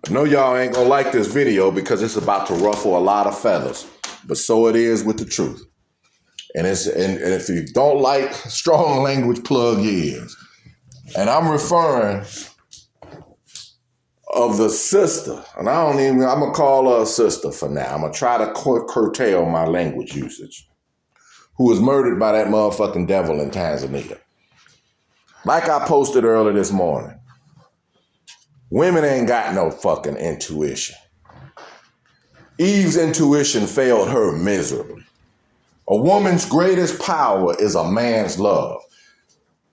I know y'all ain't gonna like this video because it's about to ruffle a lot of feathers, but so it is with the truth. And if you don't like strong language, plug your ears. And I'm referring of the sister, and I'm gonna call her a sister for now. I'm gonna try to curtail my language usage, who was murdered by that motherfucking devil in Tanzania. Like I posted earlier this morning, women ain't got no fucking intuition. Eve's intuition failed her miserably. A woman's greatest power is a man's love.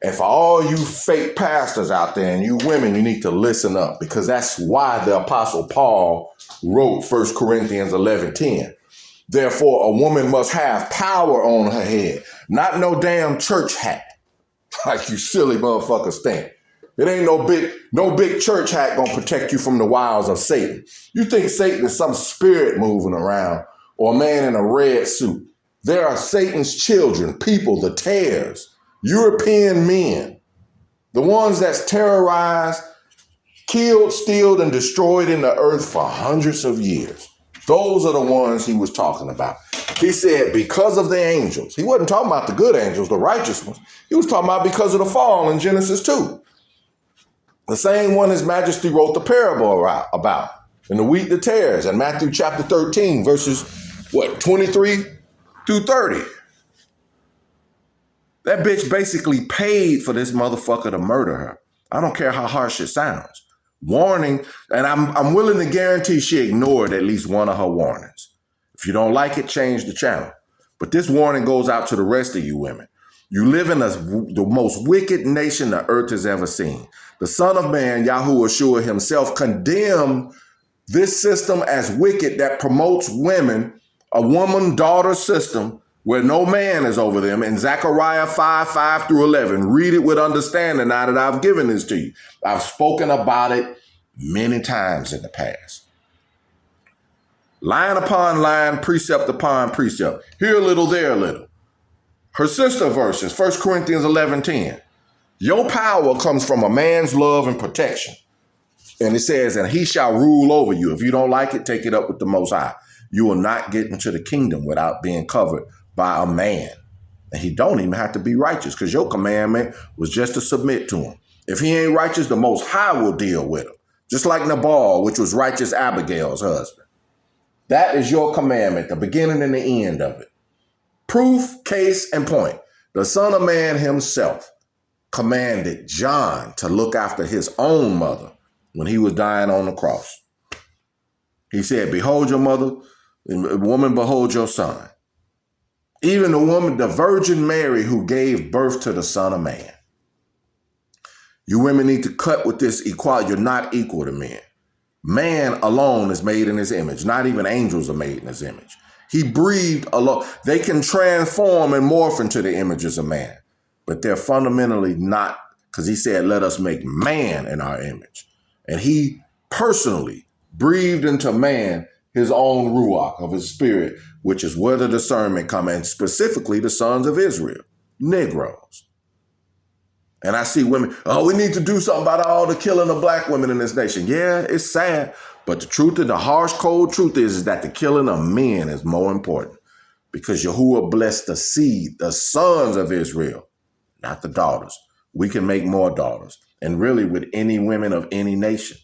And for all you fake pastors out there and you women, you need to listen up, because that's why the Apostle Paul wrote 1 Corinthians 11:10. Therefore, a woman must have power on her head, not no damn church hat, like you silly motherfuckers think. It ain't no big church hat gonna protect you from the wiles of Satan. You think Satan is some spirit moving around or a man in a red suit. There are Satan's children, people, the tares, European men, the ones that's terrorized, killed, stealed, and destroyed in the earth for hundreds of years. Those are the ones he was talking about. He said because of the angels. He wasn't talking about the good angels, the righteous ones. He was talking about because of the fall in Genesis 2. The same one His Majesty wrote the parable about in the wheat that tares in Matthew chapter 13, verses 23 through 30. That bitch basically paid for this motherfucker to murder her. I don't care how harsh it sounds. Warning, and I'm willing to guarantee she ignored at least one of her warnings. If you don't like it, change the channel. But this warning goes out to the rest of you women. You live in the most wicked nation the earth has ever seen. The Son of Man, Yahushua himself, condemned this system as wicked that promotes women, a woman-daughter system where no man is over them. In Zechariah 5 through 11, read it with understanding now that I've given this to you. I've spoken about it many times in the past. Line upon line, precept upon precept. Here a little, there a little. Her sister verses, 1 Corinthians 11:10. Your power comes from a man's love and protection. And it says, and he shall rule over you. If you don't like it, take it up with the Most High. You will not get into the kingdom without being covered by a man. And he don't even have to be righteous, because your commandment was just to submit to him. If he ain't righteous, the Most High will deal with him. Just like Nabal, which was righteous Abigail's husband. That is your commandment, the beginning and the end of it. Proof, case, and point. The Son of Man himself commanded John to look after his own mother when he was dying on the cross. He said, behold your mother, and woman, behold your son. Even the woman, the Virgin Mary, who gave birth to the Son of Man. You women need to cut with this equality. You're not equal to men. Man alone is made in his image. Not even angels are made in his image. He breathed alone. They can transform and morph into the images of man, but they're fundamentally not, because he said, let us make man in our image. And he personally breathed into man his own ruach of his spirit, which is where the discernment comes, and specifically the sons of Israel, Negroes. And I see women, oh, we need to do something about all the killing of black women in this nation. Yeah, it's sad. But the truth and the harsh, cold truth is that the killing of men is more important, because Yahuwah blessed the seed, the sons of Israel, not the daughters. We can make more daughters, and really with any women of any nation.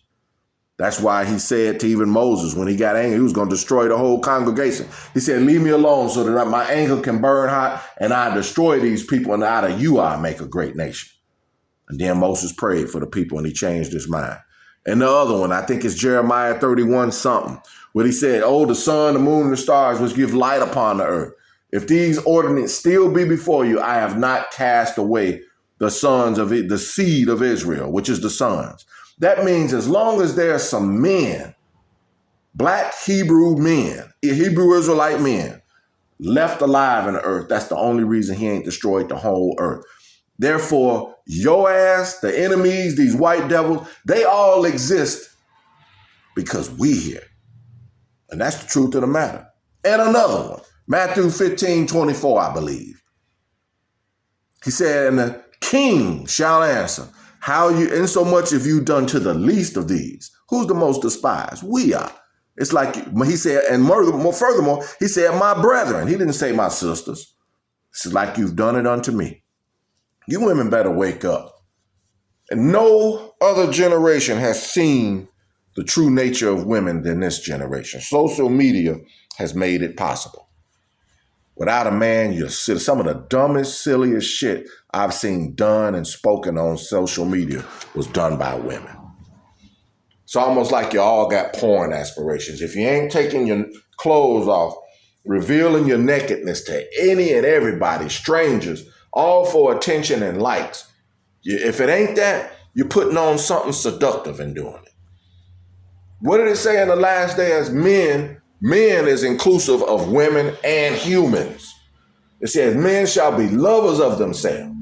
That's why he said to even Moses, when he got angry, he was going to destroy the whole congregation. He said, leave me alone so that my anger can burn hot and I destroy these people, and out of you I make a great nation. And then Moses prayed for the people and he changed his mind. And the other one, I think it's Jeremiah 31 something, where he said, oh, the sun, the moon, and the stars which give light upon the earth. If these ordinances still be before you, I have not cast away the sons of it, the seed of Israel, which is the sons. That means as long as there are some men, black Hebrew men, Hebrew Israelite men left alive in the earth, that's the only reason he ain't destroyed the whole earth. Therefore, your ass, the enemies, these white devils, they all exist because we here. And that's the truth of the matter. And another one, Matthew 15:24, I believe. He said, and the king shall answer, how you, insomuch if you done to the least of these, Who's the most despised? We are. It's like he said, and furthermore, he said, my brethren. He didn't say my sisters. It's like you've done it unto me. You women better wake up. And no other generation has seen the true nature of women than this generation. Social media has made it possible. Without a man, you're silly. Some of the dumbest, silliest shit I've seen done and spoken on social media was done by women. It's almost like you all got porn aspirations. If you ain't taking your clothes off, revealing your nakedness to any and everybody, strangers, all for attention and likes, if it ain't that, you're putting on something seductive and doing it. What did it say in the last day as men? Men is inclusive of women and humans. It says men shall be lovers of themselves,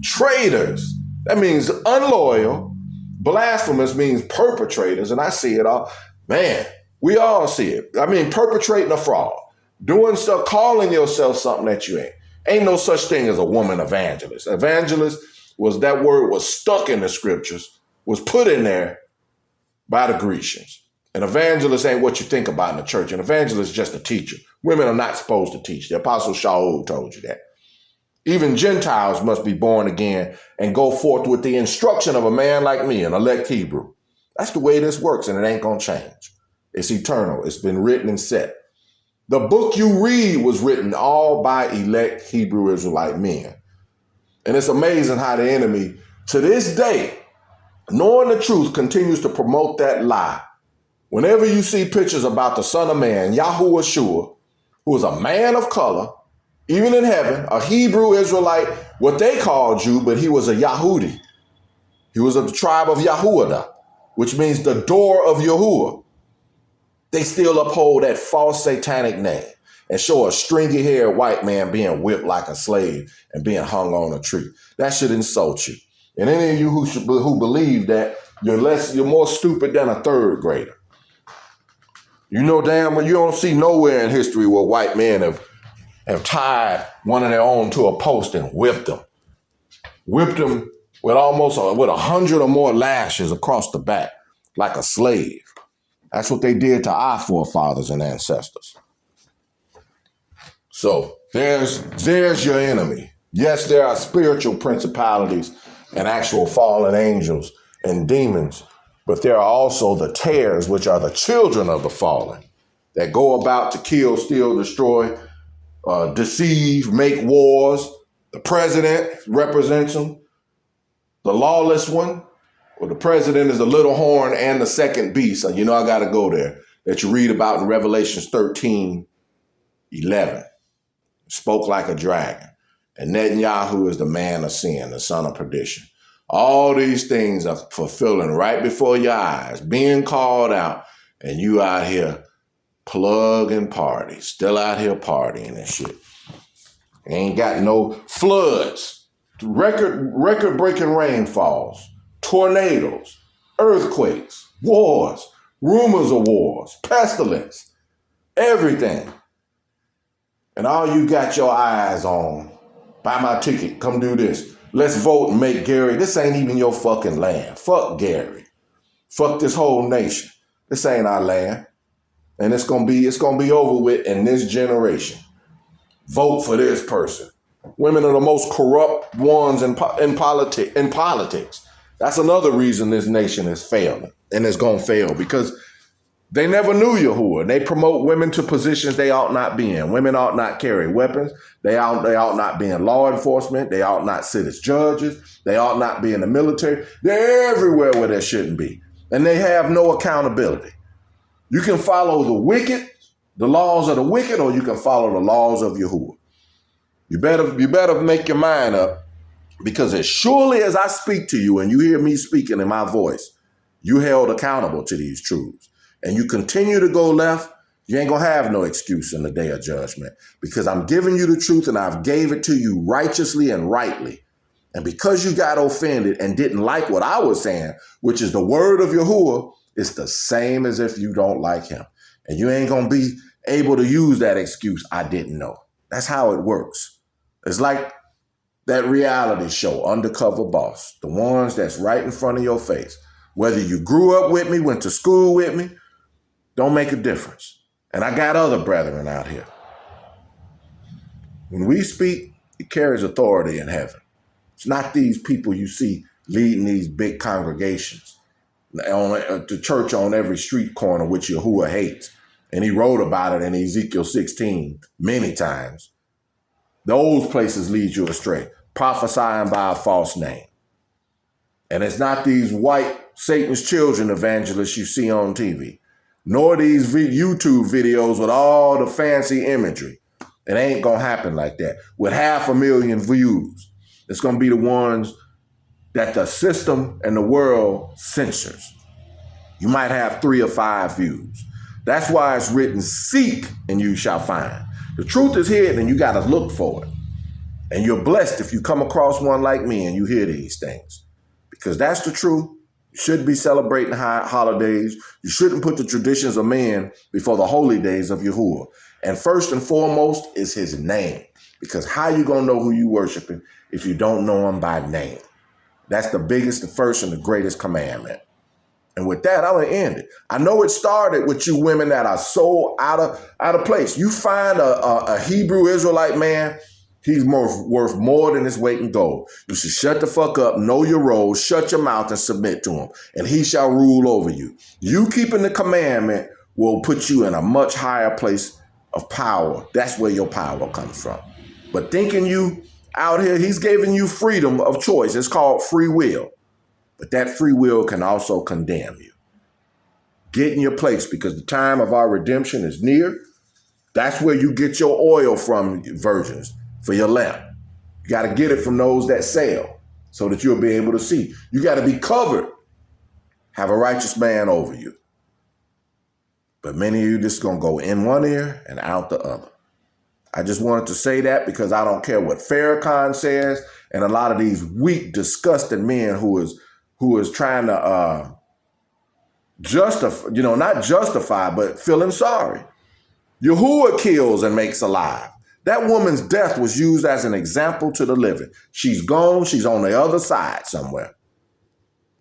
traitors. That means unloyal. Blasphemous means perpetrators. And I see it all. Man, we all see it. I mean, perpetrating a fraud, doing stuff, calling yourself something that you ain't. Ain't no such thing as a woman evangelist. Evangelist was that word was stuck in the scriptures, was put in there by the Grecians. An evangelist ain't what you think about in the church. An evangelist is just a teacher. Women are not supposed to teach. The Apostle Shaul told you that. Even Gentiles must be born again and go forth with the instruction of a man like me, an elect Hebrew. That's the way this works, and it ain't going to change. It's eternal. It's been written and set. The book you read was written all by elect Hebrew Israelite men. And it's amazing how the enemy, to this day, knowing the truth, continues to promote that lie. Whenever you see pictures about the Son of Man, Yahuwah Shua, who is a man of color, even in heaven, a Hebrew Israelite, what they called Jew, but he was a Yahudi. He was of the tribe of Yahudah, which means the door of Yahuwah. They still uphold that false satanic name and show a stringy-haired white man being whipped like a slave and being hung on a tree. That should insult you. And any of you who believe that, you're more stupid than a third grader. You know damn well you don't see nowhere in history where white men have tied one of their own to a post and whipped them. Whipped them with 100 or more lashes across the back like a slave. That's what they did to our forefathers and ancestors. So there's your enemy. Yes, there are spiritual principalities and actual fallen angels and demons, but there are also the tares, which are the children of the fallen, that go about to kill, steal, destroy, deceive, make wars. The president represents them. The lawless one, well, the president is the little horn and the second beast. And you know I got to go there. That you read about in Revelations 13:11. Spoke like a dragon. And Netanyahu is the man of sin, the son of perdition. All these things are fulfilling right before your eyes, being called out, and you out here plugging parties, still out here partying and shit. Ain't got no floods, record-breaking rainfalls, tornadoes, earthquakes, wars, rumors of wars, pestilence, everything. And all you got your eyes on, buy my ticket, come do this. Let's vote and make Gary. This ain't even your fucking land. Fuck Gary. Fuck this whole nation. This ain't our land. And it's gonna be over with in this generation. Vote for this person. Women are the most corrupt ones in politics. That's another reason this nation is failing and it's gonna fail, because they never knew Yahuwah. They promote women to positions they ought not be in. Women ought not carry weapons. They ought not be in law enforcement. They ought not sit as judges. They ought not be in the military. They're everywhere where they shouldn't be. And they have no accountability. You can follow the wicked, the laws of the wicked, or you can follow the laws of Yahuwah. You better make your mind up, because as surely as I speak to you and you hear me speaking in my voice, you held accountable to these truths. And you continue to go left, you ain't gonna have no excuse in the day of judgment, because I'm giving you the truth and I've gave it to you righteously and rightly. And because you got offended and didn't like what I was saying, which is the word of Yahuwah, it's the same as if you don't like him. And you ain't gonna be able to use that excuse, I didn't know. That's how it works. It's like that reality show, Undercover Boss, the ones that's right in front of your face. Whether you grew up with me, went to school with me, don't make a difference. And I got other brethren out here. When we speak, it carries authority in heaven. It's not these people you see leading these big congregations on the church on every street corner, which Yahuwah hates. And he wrote about it in Ezekiel 16 many times. Those places lead you astray, prophesying by a false name. And it's not these white Satan's children evangelists you see on TV, nor these YouTube videos with all the fancy imagery. It ain't going to happen like that. With 500,000 views, it's going to be the ones that the system and the world censors. You might have 3 or 5 views. That's why it's written, seek and you shall find. The truth is hidden and you got to look for it. And you're blessed if you come across one like me and you hear these things. Because that's the truth. You shouldn't be celebrating holidays. You shouldn't put the traditions of men before the holy days of Yahuwah. And first and foremost is his name. Because how you going to know who you worshiping if you don't know him by name? That's the biggest, the first, and the greatest commandment. And with that, I'm going to end it. I know it started with you women that are so out of place. You find a Hebrew Israelite man, he's worth more than his weight in gold. You should shut the fuck up, know your role, shut your mouth, and submit to him, and he shall rule over you. You keeping the commandment will put you in a much higher place of power. That's where your power comes from. But thinking you out here, he's giving you freedom of choice. It's called free will. But that free will can also condemn you. Get in your place, because the time of our redemption is near. That's where you get your oil from, virgins, for your lamp. You got to get it from those that sell so that you'll be able to see. You got to be covered. Have a righteous man over you. But many of you just going to go in one ear and out the other. I just wanted to say that because I don't care what Farrakhan says, and a lot of these weak, disgusted men who is trying to justify, not justify, but feeling sorry. Yahuwah kills and makes alive. That woman's death was used as an example to the living. She's gone. She's on the other side somewhere.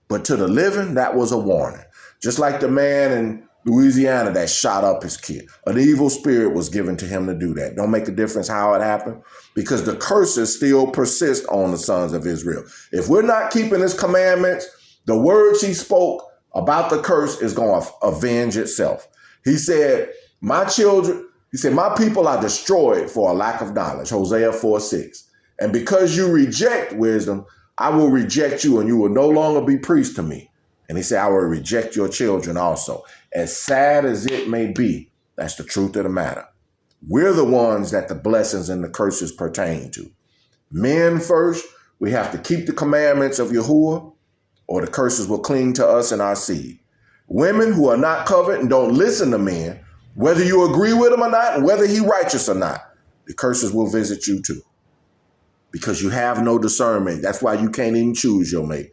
But to the living, that was a warning. Just like the man in Louisiana that shot up his kid. An evil spirit was given to him to do that. Don't make a difference how it happened, because the curses still persist on the sons of Israel. If we're not keeping his commandments, the words he spoke about the curse is going to avenge itself. He said, my people are destroyed for a lack of knowledge. Hosea 4:6. And because you reject wisdom, I will reject you and you will no longer be priest to me. And he said, I will reject your children also. As sad as it may be, that's the truth of the matter. We're the ones that the blessings and the curses pertain to. Men first, we have to keep the commandments of Yahuwah, or the curses will cling to us and our seed. Women who are not covered and don't listen to men, whether you agree with him or not, and whether he righteous or not, the curses will visit you too. Because you have no discernment. That's why you can't even choose your mate.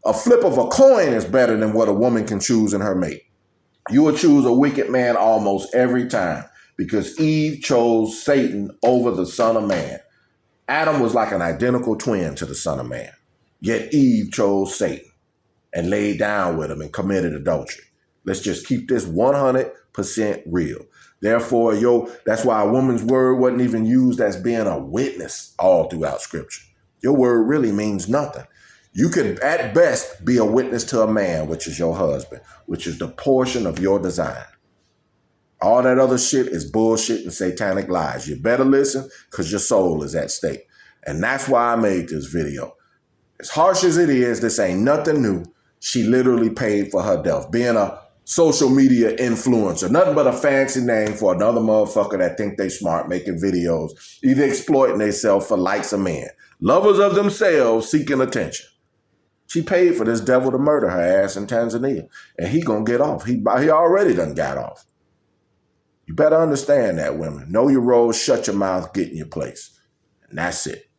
A flip of a coin is better than what a woman can choose in her mate. You will choose a wicked man almost every time, because Eve chose Satan over the Son of Man. Adam was like an identical twin to the Son of Man. Yet Eve chose Satan and laid down with him and committed adultery. Let's just keep this 100% real. Therefore, that's why a woman's word wasn't even used as being a witness all throughout Scripture. Your word really means nothing. You can, at best, be a witness to a man, which is your husband, which is the portion of your design. All that other shit is bullshit and satanic lies. You better listen, because your soul is at stake. And that's why I made this video. As harsh as it is, this ain't nothing new. She literally paid for her death. Being a social media influencer, nothing but a fancy name for another motherfucker that think they smart, making videos, either exploiting themselves for likes of men. Lovers of themselves seeking attention. She paid for this devil to murder her ass in Tanzania. And he gonna get off. He already done got off. You better understand that, women. Know your role, shut your mouth, get in your place. And that's it.